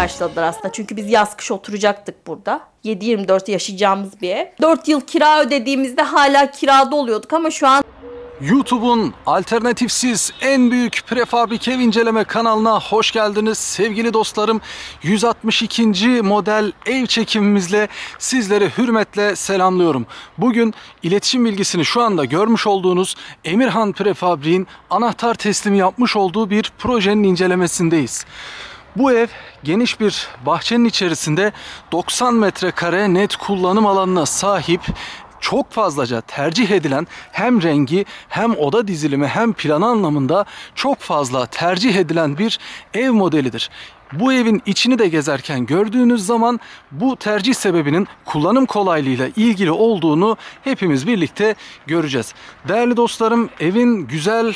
karşıladılar aslında. Çünkü biz yaz kış oturacaktık burada. 7-24 yaşayacağımız bir ev. 4 yıl kira ödediğimizde hala kirada oluyorduk ama şu an YouTube'un alternatifsiz en büyük prefabrike ev inceleme kanalına hoş geldiniz sevgili dostlarım. 162. model ev çekimimizle sizleri hürmetle selamlıyorum. Bugün iletişim bilgisini şu anda görmüş olduğunuz Emirhan Prefabrik'in anahtar teslimi yapmış olduğu bir projenin incelemesindeyiz. Bu ev geniş bir bahçenin içerisinde 90 metrekare net kullanım alanına sahip, çok fazlaca tercih edilen, hem rengi hem oda dizilimi hem planı anlamında çok fazla tercih edilen bir ev modelidir. Bu evin içini de gezerken gördüğünüz zaman bu tercih sebebinin kullanım kolaylığıyla ilgili olduğunu hepimiz birlikte göreceğiz. Değerli dostlarım, evin güzel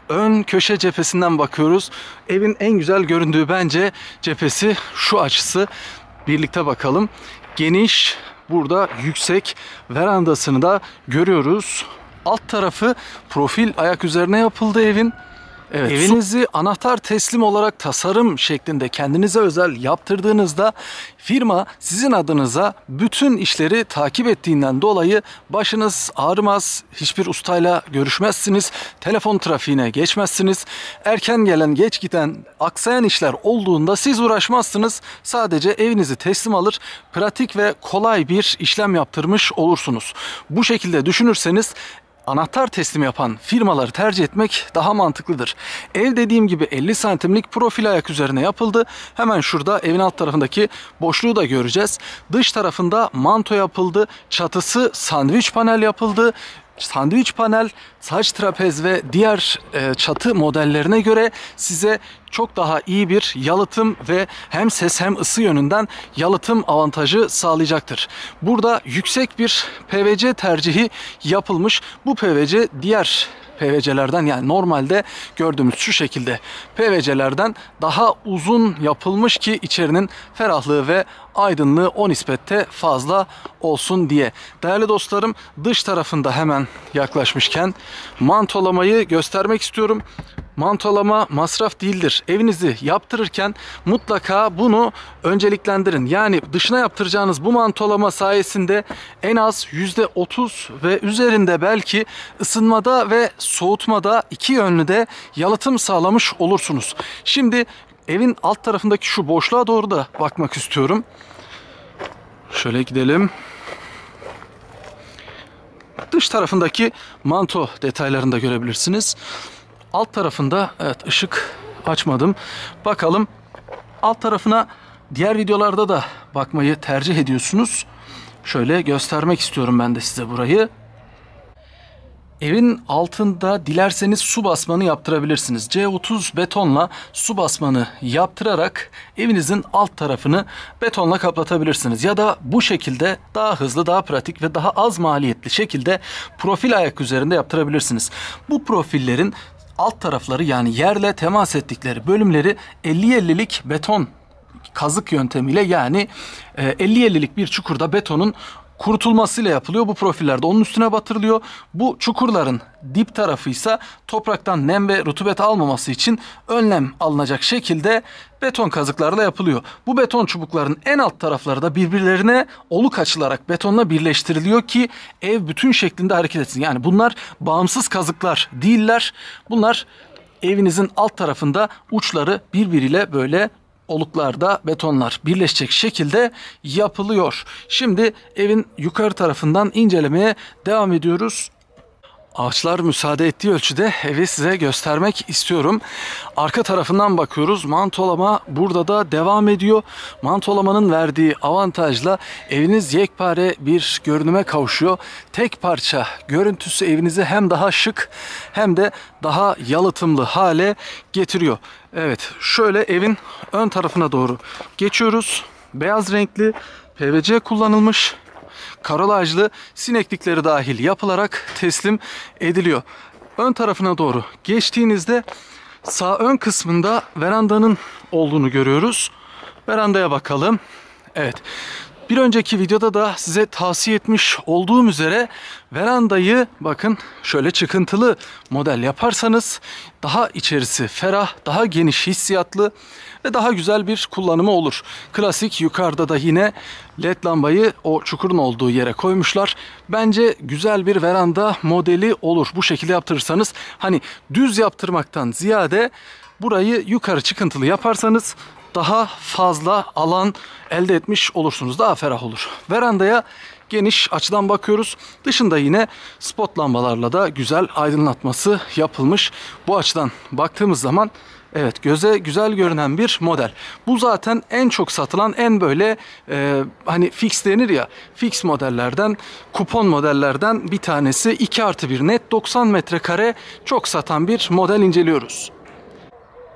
ön köşe cephesinden bakıyoruz. Evin en güzel göründüğü bence cephesi şu açısı. Birlikte bakalım. Geniş, burada yüksek verandasını da görüyoruz. Alt tarafı profil ayak üzerine yapıldı evin. Evet, evinizi anahtar teslim olarak tasarım şeklinde kendinize özel yaptırdığınızda firma sizin adınıza bütün işleri takip ettiğinden dolayı başınız ağrımaz, hiçbir ustayla görüşmezsiniz, telefon trafiğine geçmezsiniz. Erken gelen, geç giden, aksayan işler olduğunda siz uğraşmazsınız. Sadece evinizi teslim alır, pratik ve kolay bir işlem yaptırmış olursunuz. Bu şekilde düşünürseniz anahtar teslim yapan firmaları tercih etmek daha mantıklıdır. Ev dediğim gibi 50 santimlik profil ayak üzerine yapıldı. Hemen şurada evin alt tarafındaki boşluğu da göreceğiz. Dış tarafında manto yapıldı. Çatısı sandviç panel yapıldı. Sandviç panel saç trapez ve diğer çatı modellerine göre size çok daha iyi bir yalıtım ve hem ses hem ısı yönünden yalıtım avantajı sağlayacaktır. Burada yüksek bir PVC tercihi yapılmış. Bu PVC diğer PVC'lerden, yani normalde gördüğümüz şu şekilde PVC'lerden daha uzun yapılmış ki içerinin ferahlığı ve aydınlığı o nispette fazla olsun diye. Değerli dostlarım, dış tarafında hemen yaklaşmışken mantolamayı göstermek istiyorum. Mantolama masraf değildir. Evinizi yaptırırken mutlaka bunu önceliklendirin. Yani dışına yaptıracağınız bu mantolama sayesinde en az %30 ve üzerinde belki ısınmada ve soğutmada iki yönlü de yalıtım sağlamış olursunuz. Şimdi evin alt tarafındaki şu boşluğa doğru da bakmak istiyorum. Şöyle gidelim. Dış tarafındaki manto detaylarını da görebilirsiniz. Alt tarafında, evet, ışık açmadım. Bakalım alt tarafına, diğer videolarda da bakmayı tercih ediyorsunuz. Şöyle göstermek istiyorum ben de size burayı. Evin altında dilerseniz su basmanı yaptırabilirsiniz. C30 betonla su basmanı yaptırarak evinizin alt tarafını betonla kaplatabilirsiniz. Ya da bu şekilde daha hızlı, daha pratik ve daha az maliyetli şekilde profil ayak üzerinde yaptırabilirsiniz. Bu profillerin alt tarafları, yani yerle temas ettikleri bölümleri 50-50'lik beton kazık yöntemiyle, yani 50-50'lik bir çukurda betonun kurutulmasıyla yapılıyor. Bu profillerde onun üstüne batırılıyor. Bu çukurların dip tarafı ise topraktan nem ve rutubet almaması için önlem alınacak şekilde beton kazıklarla yapılıyor. Bu beton çubukların en alt tarafları da birbirlerine oluk açılarak betonla birleştiriliyor ki ev bütün şeklinde hareket etsin. Yani bunlar bağımsız kazıklar değiller. Bunlar evinizin alt tarafında uçları birbiriyle böyle oluklarda betonlar birleşecek şekilde yapılıyor. Şimdi evin yukarı tarafından incelemeye devam ediyoruz. Ağaçlar müsaade ettiği ölçüde evi size göstermek istiyorum. Arka tarafından bakıyoruz. Mantolama burada da devam ediyor. Mantolamanın verdiği avantajla eviniz yekpare bir görünüme kavuşuyor. Tek parça görüntüsü evinizi hem daha şık hem de daha yalıtımlı hale getiriyor. Evet, şöyle evin ön tarafına doğru geçiyoruz. Beyaz renkli PVC kullanılmış. Karolajlı sineklikleri dahil yapılarak teslim ediliyor. Ön tarafına doğru geçtiğinizde sağ ön kısmında verandanın olduğunu görüyoruz. Verandaya bakalım. Evet. Bir önceki videoda da size tavsiye etmiş olduğum üzere verandayı bakın şöyle çıkıntılı model yaparsanız daha içerisi ferah, daha geniş hissiyatlı ve daha güzel bir kullanımı olur. Klasik yukarıda da yine led lambayı o çukurun olduğu yere koymuşlar. Bence güzel bir veranda modeli olur. Bu şekilde yaptırırsanız hani düz yaptırmaktan ziyade burayı yukarı çıkıntılı yaparsanız daha fazla alan elde etmiş olursunuz. Daha ferah olur. Verandaya geniş açıdan bakıyoruz. Dışında yine spot lambalarla da güzel aydınlatması yapılmış. Bu açıdan baktığımız zaman evet göze güzel görünen bir model. Bu zaten en çok satılan en böyle hani fix denir ya, fix modellerden, kupon modellerden bir tanesi. 2+1 net 90 metrekare çok satan bir model inceliyoruz.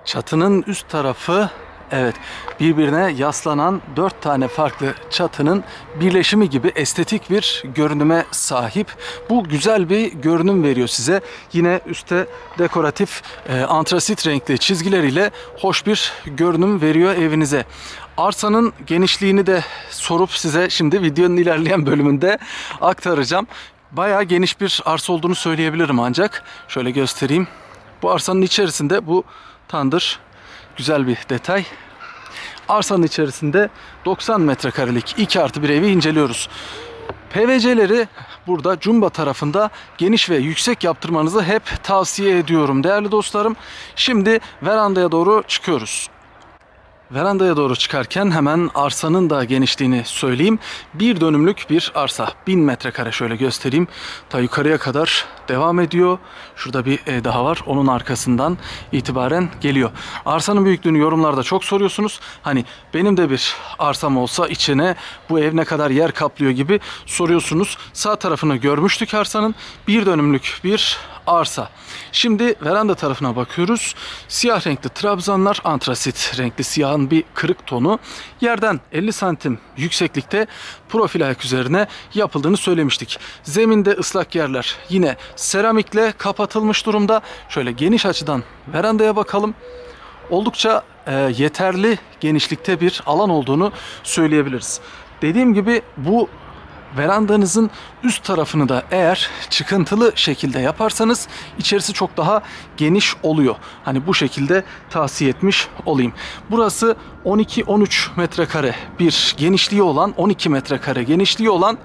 Çatının üst tarafı evet birbirine yaslanan 4 tane farklı çatının birleşimi gibi estetik bir görünüme sahip. Bu güzel bir görünüm veriyor size. Yine üstte dekoratif antrasit renkli çizgileriyle hoş bir görünüm veriyor evinize. Arsanın genişliğini de sorup size şimdi videonun ilerleyen bölümünde aktaracağım. Bayağı geniş bir arsa olduğunu söyleyebilirim ancak şöyle göstereyim. Bu arsanın içerisinde bu tandır güzel bir detay. Arsanın içerisinde 90 metrekarelik 2+1 evi inceliyoruz. PVC'leri burada Jumba tarafında geniş ve yüksek yaptırmanızı hep tavsiye ediyorum değerli dostlarım. Şimdi verandaya doğru çıkıyoruz. Verandaya doğru çıkarken hemen arsanın da genişliğini söyleyeyim. Bir dönümlük bir arsa. 1000 metrekare şöyle göstereyim. Ta yukarıya kadar devam ediyor. Şurada bir ev daha var. Onun arkasından itibaren geliyor. Arsanın büyüklüğünü yorumlarda çok soruyorsunuz. Hani benim de bir arsam olsa içine bu ev ne kadar yer kaplıyor gibi soruyorsunuz. Sağ tarafını görmüştük arsanın. Bir dönümlük bir arsa. Şimdi veranda tarafına bakıyoruz. Siyah renkli trabzanlar, antrasit renkli siyahın bir kırık tonu. Yerden 50 santim yükseklikte profil ayak üzerine yapıldığını söylemiştik. Zeminde ıslak yerler yine seramikle kapatılmış durumda. Şöyle geniş açıdan verandaya bakalım. Oldukça yeterli genişlikte bir alan olduğunu söyleyebiliriz. Dediğim gibi bu verandanızın üst tarafını da eğer çıkıntılı şekilde yaparsanız içerisi çok daha geniş oluyor. Hani bu şekilde tavsiye etmiş olayım. Burası 12-13 metrekare bir genişliği olan, 12 metrekare genişliği olan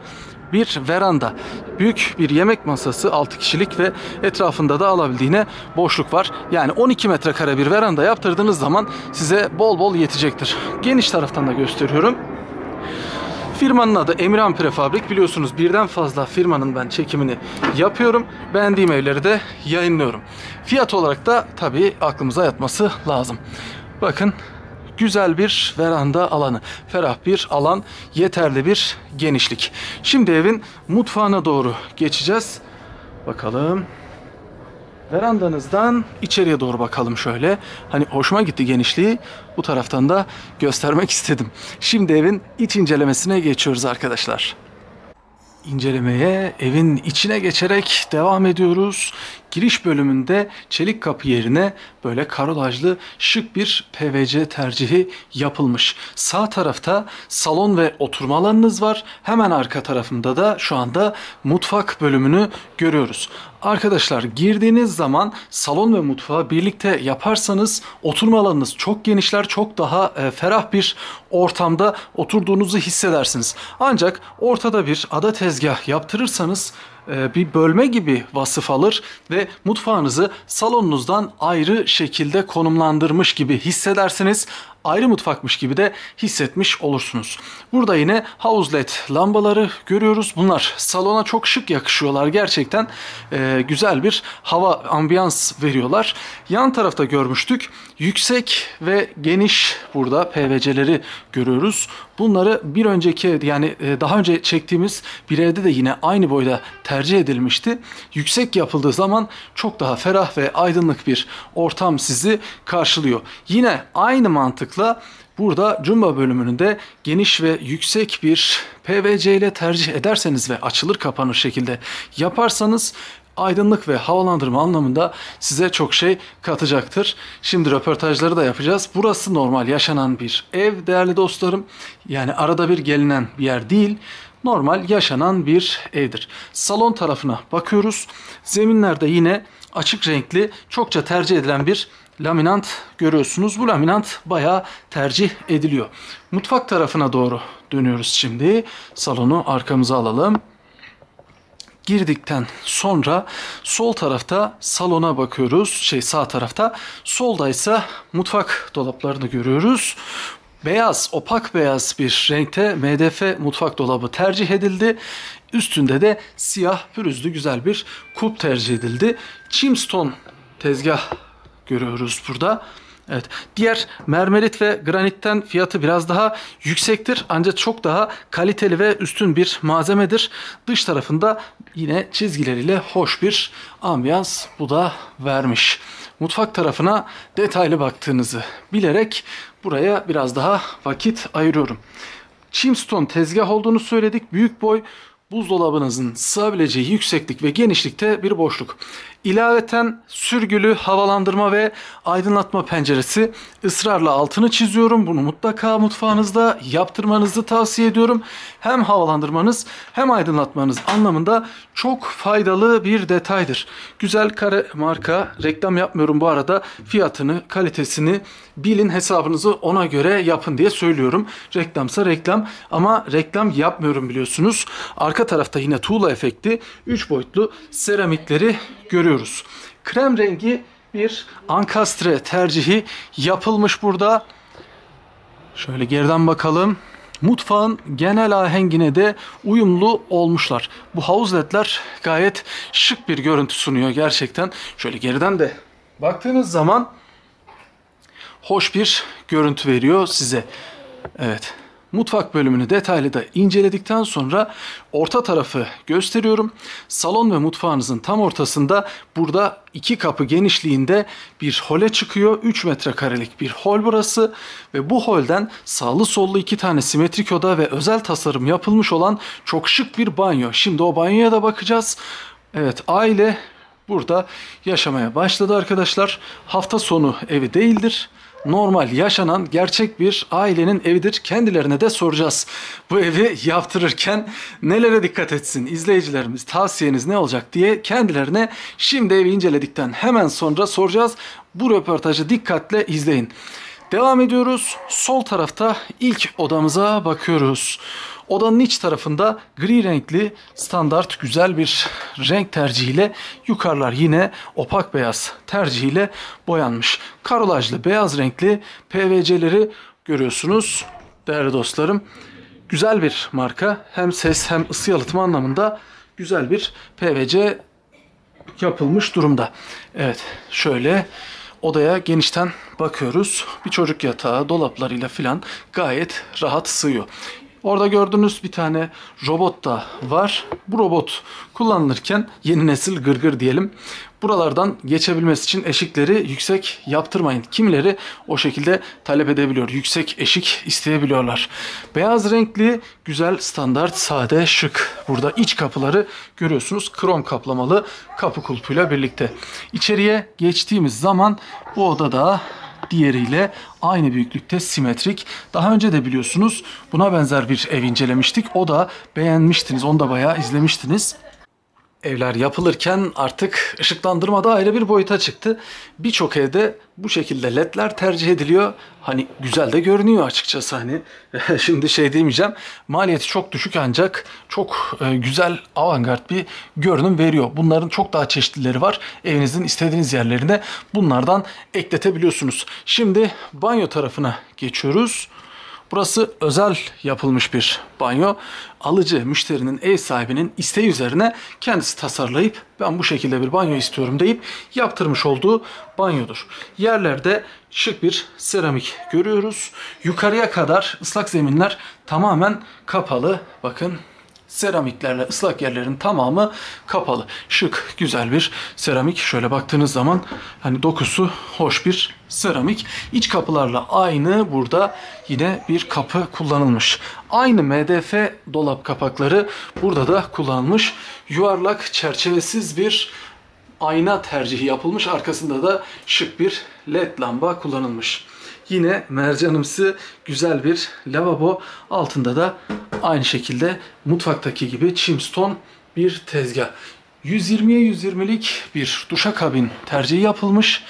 bir veranda. Büyük bir yemek masası 6 kişilik ve etrafında da alabildiğine boşluk var. Yani 12 metrekare bir veranda yaptırdığınız zaman size bol bol yetecektir. Geniş taraftan da gösteriyorum. Firmanın adı Emirhan Prefabrik. Biliyorsunuz birden fazla firmanın ben çekimini yapıyorum. Beğendiğim evleri de yayınlıyorum. Fiyat olarak da tabii aklımıza yatması lazım. Bakın güzel bir veranda alanı. Ferah bir alan, yeterli bir genişlik. Şimdi evin mutfağına doğru geçeceğiz. Bakalım. Verandanızdan içeriye doğru bakalım şöyle. Hani hoşuma gitti genişliği. Bu taraftan da göstermek istedim. Şimdi evin iç incelemesine geçiyoruz arkadaşlar. İncelemeye evin içine geçerek devam ediyoruz. Giriş bölümünde çelik kapı yerine böyle karolajlı şık bir PVC tercihi yapılmış. Sağ tarafta salon ve oturma alanınız var. Hemen arka tarafında da şu anda mutfak bölümünü görüyoruz. Arkadaşlar girdiğiniz zaman salon ve mutfağı birlikte yaparsanız oturma alanınız çok genişler, çok daha ferah bir ortamda oturduğunuzu hissedersiniz. Ancak ortada bir ada tezgah yaptırırsanız bir bölme gibi vasıf alır ve mutfağınızı salonunuzdan ayrı şekilde konumlandırmış gibi hissedersiniz. Ayrı mutfakmış gibi de hissetmiş olursunuz. Burada yine house led lambaları görüyoruz. Bunlar salona çok şık yakışıyorlar. Gerçekten güzel bir hava ambiyans veriyorlar. Yan tarafta görmüştük. Yüksek ve geniş burada PVC'leri görüyoruz. Bunları bir önceki yani daha önce çektiğimiz bir evde de yine aynı boyda tercih edilmişti. Yüksek yapıldığı zaman çok daha ferah ve aydınlık bir ortam sizi karşılıyor. Yine aynı mantıkla burada Jumba bölümünde geniş ve yüksek bir PVC ile tercih ederseniz ve açılır kapanır şekilde yaparsanız aydınlık ve havalandırma anlamında size çok şey katacaktır. Şimdi röportajları da yapacağız. Burası normal yaşanan bir ev değerli dostlarım. Yani arada bir gelinen bir yer değil. Normal yaşanan bir evdir. Salon tarafına bakıyoruz. Zeminlerde yine açık renkli, çokça tercih edilen bir laminant görüyorsunuz. Bu laminant bayağı tercih ediliyor. Mutfak tarafına doğru dönüyoruz şimdi. Salonu arkamıza alalım. Girdikten sonra sol tarafta salona bakıyoruz. Sağ tarafta. Soldaysa mutfak dolaplarını görüyoruz. Beyaz, opak beyaz bir renkte MDF mutfak dolabı tercih edildi. Üstünde de siyah pürüzlü güzel bir kulp tercih edildi. Chimstone tezgah görüyoruz burada. Evet. Diğer mermerit ve granitten fiyatı biraz daha yüksektir. Ancak çok daha kaliteli ve üstün bir malzemedir. Dış tarafında yine çizgileriyle hoş bir ambiyans bu da vermiş. Mutfak tarafına detaylı baktığınızı bilerek buraya biraz daha vakit ayırıyorum. Chimstone tezgah olduğunu söyledik. Büyük boy, buzdolabınızın sığabileceği yükseklik ve genişlikte bir boşluk. İlaveten sürgülü havalandırma ve aydınlatma penceresi. Israrla altını çiziyorum. Bunu mutlaka mutfağınızda yaptırmanızı tavsiye ediyorum. Hem havalandırmanız hem aydınlatmanız anlamında çok faydalı bir detaydır. Güzel Kare marka, reklam yapmıyorum bu arada. Fiyatını, kalitesini bilin, hesabınızı ona göre yapın diye söylüyorum. Reklamsa reklam ama reklam yapmıyorum biliyorsunuz. Arka tarafta yine tuğla efekti 3 boyutlu seramikleri görüyoruz. Krem rengi bir ankastre tercihi yapılmış burada. Şöyle geriden bakalım. Mutfağın genel ahengine de uyumlu olmuşlar. Bu havuz ledler gayet şık bir görüntü sunuyor gerçekten. Şöyle geriden de baktığınız zaman hoş bir görüntü veriyor size. Evet. Mutfak bölümünü detaylı da inceledikten sonra orta tarafı gösteriyorum. Salon ve mutfağınızın tam ortasında burada 2 kapı genişliğinde bir hole çıkıyor. 3 metrekarelik bir hol burası ve bu holden sağlı sollu 2 tane simetrik oda ve özel tasarım yapılmış olan çok şık bir banyo. Şimdi o banyoya da bakacağız. Evet, aile burada yaşamaya başladı arkadaşlar. Hafta sonu evi değildir. Normal yaşanan gerçek bir ailenin evidir. Kendilerine de soracağız. Bu evi yaptırırken nelere dikkat etsin izleyicilerimiz, tavsiyeniz ne olacak diye kendilerine şimdi evi inceledikten hemen sonra soracağız. Bu röportajı dikkatle izleyin. Devam ediyoruz. Sol tarafta ilk odamıza bakıyoruz. Odanın iç tarafında gri renkli standart güzel bir renk tercihiyle yukarılar yine opak beyaz tercihiyle boyanmış. Karolajlı beyaz renkli PVC'leri görüyorsunuz değerli dostlarım. Güzel bir marka, hem ses hem ısı yalıtma anlamında güzel bir PVC yapılmış durumda. Evet, şöyle odaya genişten bakıyoruz. Bir çocuk yatağı dolaplarıyla filan gayet rahat sığıyor. Orada gördüğünüz bir tane robot da var. Bu robot kullanılırken yeni nesil gırgır diyelim. Buralardan geçebilmesi için eşikleri yüksek yaptırmayın. Kimileri o şekilde talep edebiliyor. Yüksek eşik isteyebiliyorlar. Beyaz renkli, güzel, standart, sade, şık. Burada iç kapıları görüyorsunuz. Krom kaplamalı kapı kulpuyla birlikte. İçeriye geçtiğimiz zaman bu odada diğeriyle aynı büyüklükte simetrik. Daha önce de biliyorsunuz buna benzer bir ev incelemiştik. O da beğenmiştiniz. Onu da bayağı izlemiştiniz. Evler yapılırken artık ışıklandırma da ayrı bir boyuta çıktı. Birçok evde bu şekilde ledler tercih ediliyor. Hani güzel de görünüyor açıkçası hani. Şimdi diyemeyeceğim. Maliyeti çok düşük ancak çok güzel avantgard bir görünüm veriyor. Bunların çok daha çeşitlileri var. Evinizin istediğiniz yerlerine bunlardan ekletebiliyorsunuz. Şimdi banyo tarafına geçiyoruz. Burası özel yapılmış bir banyo. Alıcı müşterinin, ev sahibinin isteği üzerine kendisi tasarlayıp ben bu şekilde bir banyo istiyorum deyip yaptırmış olduğu banyodur. Yerlerde şık bir seramik görüyoruz. Yukarıya kadar ıslak zeminler tamamen kapalı. Bakın seramiklerle ıslak yerlerin tamamı kapalı. Şık, güzel bir seramik. Şöyle baktığınız zaman hani dokusu hoş bir seramik. İç kapılarla aynı burada yine bir kapı kullanılmış. Aynı MDF dolap kapakları burada da kullanılmış. Yuvarlak çerçevesiz bir ayna tercihi yapılmış. Arkasında da şık bir led lamba kullanılmış. Yine mercanımsı güzel bir lavabo. Altında da aynı şekilde mutfaktaki gibi çimston bir tezgah. 120'ye 120'lik bir duşakabin tercihi yapılmış.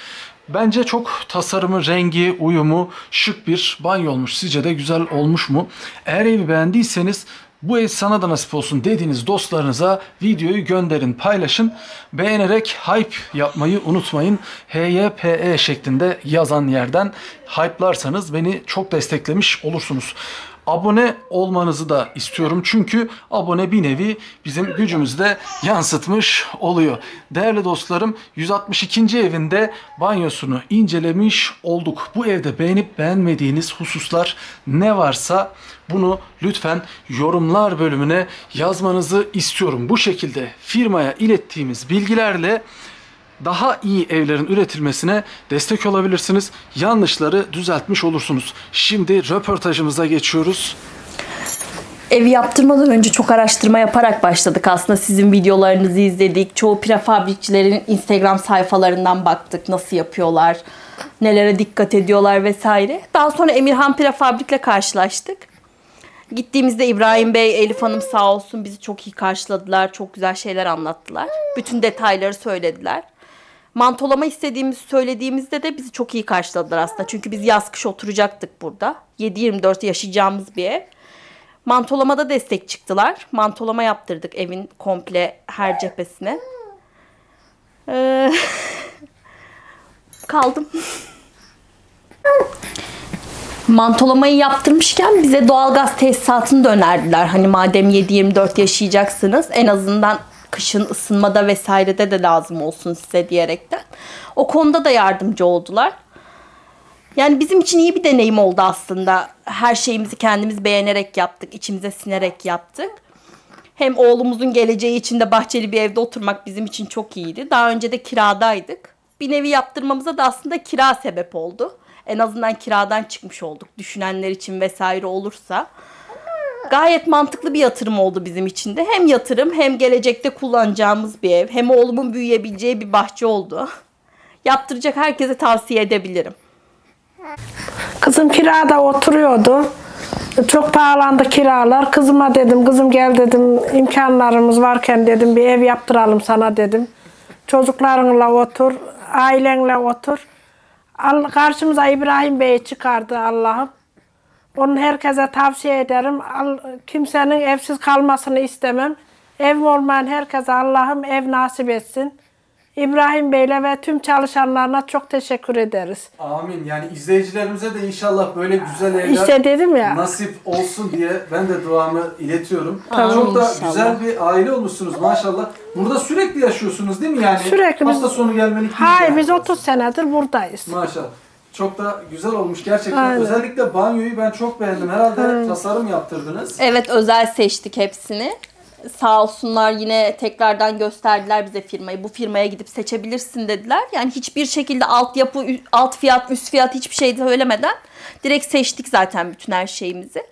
Bence çok tasarımı, rengi, uyumu şık bir banyo olmuş. Sizce de güzel olmuş mu? Eğer evi beğendiyseniz bu ev sana da nasip olsun dediğiniz dostlarınıza videoyu gönderin, paylaşın. Beğenerek hype yapmayı unutmayın. HYPE şeklinde yazan yerden hype'larsanız beni çok desteklemiş olursunuz. Abone olmanızı da istiyorum. Çünkü abone bir nevi bizim gücümüzü de yansıtmış oluyor. Değerli dostlarım, 162. evinde banyosunu incelemiş olduk. Bu evde beğenip beğenmediğiniz hususlar ne varsa bunu lütfen yorumlar bölümüne yazmanızı istiyorum. Bu şekilde firmaya ilettiğimiz bilgilerle daha iyi evlerin üretilmesine destek olabilirsiniz. Yanlışları düzeltmiş olursunuz. Şimdi röportajımıza geçiyoruz. Evi yaptırmadan önce çok araştırma yaparak başladık. Aslında sizin videolarınızı izledik. Çoğu prefabrikçilerin Instagram sayfalarından baktık. Nasıl yapıyorlar, nelere dikkat ediyorlar vesaire. Daha sonra Emirhan Prefabrik'le karşılaştık. Gittiğimizde İbrahim Bey, Elif Hanım sağ olsun bizi çok iyi karşıladılar. Çok güzel şeyler anlattılar. Bütün detayları söylediler. Mantolama istediğimizi söylediğimizde de bizi çok iyi karşıladılar aslında. Çünkü biz yaz kış oturacaktık burada. 7-24 yaşayacağımız bir ev. Mantolamada destek çıktılar. Mantolama yaptırdık evin komple her cephesine. Kaldım. Mantolamayı yaptırmışken bize doğalgaz tesisatını da önerdiler. Hani madem 7-24 yaşayacaksınız en azından kışın ısınmada vesairede de lazım olsun size diyerekten. O konuda da yardımcı oldular. Yani bizim için iyi bir deneyim oldu aslında. Her şeyimizi kendimiz beğenerek yaptık, içimize sinerek yaptık. Hem oğlumuzun geleceği için de bahçeli bir evde oturmak bizim için çok iyiydi. Daha önce de kiradaydık. Bir nevi yaptırmamıza da aslında kira sebep oldu. En azından kiradan çıkmış olduk. Düşünenler için vesaire olursa. Gayet mantıklı bir yatırım oldu bizim için de. Hem yatırım hem gelecekte kullanacağımız bir ev. Hem oğlumun büyüyebileceği bir bahçe oldu. Yaptıracak herkese tavsiye edebilirim. Kızım kirada oturuyordu. Çok pahalandı kiralar. Kızıma dedim, kızım gel dedim, imkanlarımız varken dedim bir ev yaptıralım sana dedim. Çocuklarınla otur, ailenle otur. Karşımıza İbrahim Bey çıkardı Allah'ım. Onu herkese tavsiye ederim. Kimsenin evsiz kalmasını istemem. Ev olmayan herkese Allah'ım ev nasip etsin. İbrahim Bey'le ve tüm çalışanlarına çok teşekkür ederiz. Amin. Yani izleyicilerimize de inşallah böyle güzel evler İşte dedim ya, nasip olsun diye ben de duamı iletiyorum. Amin Çok da inşallah. güzel bir aile olmuşsunuz maşallah. Burada sürekli yaşıyorsunuz değil mi yani? Sürekli Hafta sonu gelmelik değil. hayır yani. biz 30 senedir buradayız. Maşallah. Çok da güzel olmuş gerçekten. Aynen. Özellikle banyoyu ben çok beğendim. Herhalde tasarım yaptırdınız. Evet, özel seçtik hepsini. Sağ olsunlar yine tekrardan gösterdiler bize firmayı. Bu firmaya gidip seçebilirsin dediler. Yani hiçbir şekilde altyapı, alt fiyat, üst fiyat hiçbir şey söylemeden direkt seçtik zaten bütün her şeyimizi.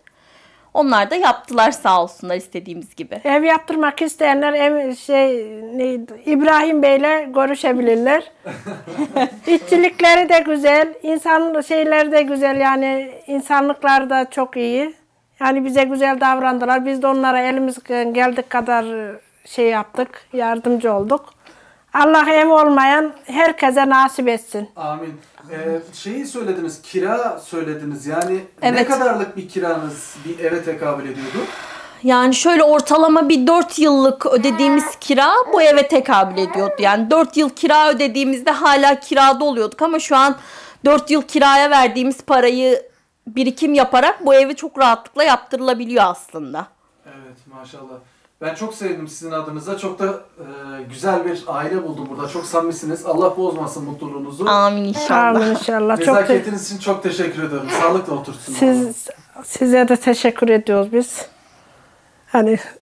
Onlar da yaptılar sağ olsunlar istediğimiz gibi. Ev yaptırmak isteyenler İbrahim Bey'le görüşebilirler. İşçilikleri de güzel, insan şeyleri de güzel yani insanlıkları da çok iyi. Yani bize güzel davrandılar. Biz de onlara elimizden geldiği kadar şey yaptık, yardımcı olduk. Allah ev olmayan herkese nasip etsin. Amin. Şeyi söylediniz, kira söylediniz. Yani ne Evet. kadarlık bir kiranız bir eve tekabül ediyordu? Yani şöyle ortalama bir 4 yıllık ödediğimiz kira bu eve tekabül ediyordu. Yani 4 yıl kira ödediğimizde hala kirada oluyorduk ama şu an 4 yıl kiraya verdiğimiz parayı birikim yaparak bu evi çok rahatlıkla yaptırılabiliyor aslında. Evet maşallah. Ben çok sevdim sizin adınıza. Çok da güzel bir aile buldum burada. Çok samimisiniz. Allah bozmasın mutluluğunuzu. Amin inşallah. Amin inşallah. Nezaketiniz için çok teşekkür ederim. Sağlıkla oturtsun. Size de teşekkür ediyoruz biz. Hani